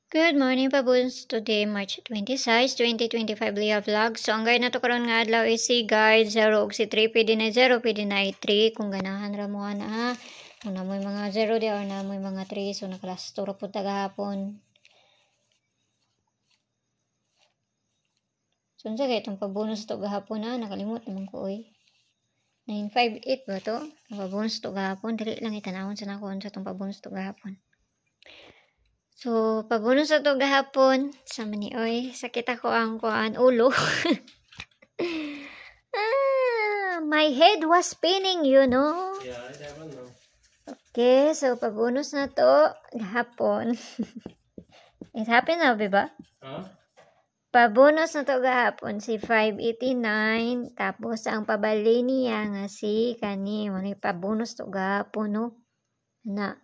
Good morning, pabuns. Today, March 26, 2025 Leah Vlog. So, ang guide na to karon nga adlaw is si guide 0 og si 3. Pwede na 0, pwede na 3. Kung ganahan ra mo na. Kung na mo'y mga 0 di or na mo'y mga 3. So, nakalasturo po tagahapon. So, unsa kay itong pabonus to gahapon na. Nakalimot naman ko oy. 958 ba to? Pabonus to gahapon. Dili lang itanawon sa nakon sa itong pabonus to gahapon. So, pabonus na to gahapon, sa manioy, sakit ako ang ulo. My head was spinning, you know. Yeah, I don't know. Okay, so pabonus na to gahapon. It happened now, diba? Huh? Pabonus na to gahapon si 589, tapos ang pabali niya nga si kani, may pabonus to gahapon, no? Na,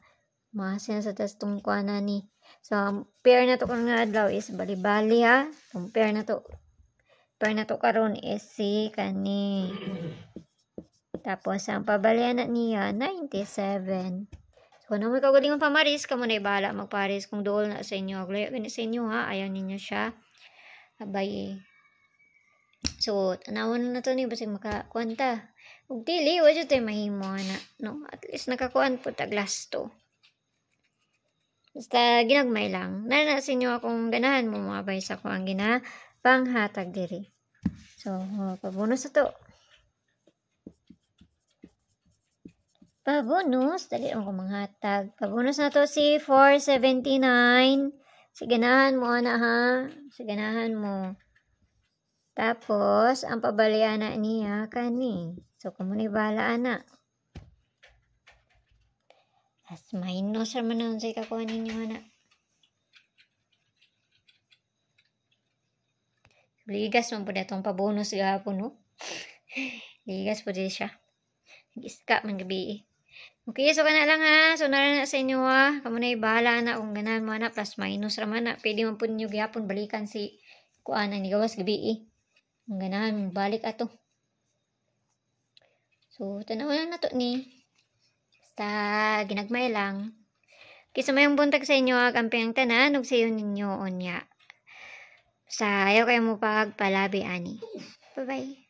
masin sa tas tungkwana ni. So, pair na to kung nga adlaw is bali-bali ha. Kung pair na to karon is si kani. Tapos, ang pabalian na niya, 97. So, kung naman kagalingan pamaris, kamo na ibahala magparis kung dool na sa inyo. Aglaya ganit sa inyo ha. Ayaw ninyo siya. Abay. So, tanawon na to ni. Basig makakuanta. Ug dili, wala tayo mahimo na. No? At least nakakuan po taglas to. Basta ginagmay lang. Nana sa inyo akong ganahan mo mga bay sa ko ang panghatag diri. So, pabonus na to. Pabonus, dali ako manghatag. Pabonus na to si 479. Si ganahan mo ana ha. Si ganahan mo. Tapos, ang pabalian na niya kani. So, kumunay bala ana. As minus naman nun sa ikakuha ninyo na. Ligas man po na itong pabonus gahapon, no? Ligas po din siya. Nag-iska man gabi. Okay, so kana lang ha. So, naran na sa inyo ha. Kamu na bahala na kung ganahan mo na. Plus minus raman na. Pwede man po ninyo gihapon balikan si kuan ang nigawas gabi. Kung ganahan, balik ato. So, tanaw na to ni. Basta, ginagmay lang. Kisa mayong buntag sa inyo, kamping ang tanan, ug sayo ninyo, onya. Sa ayaw kayo mo pagpalabi, ani. Bye-bye.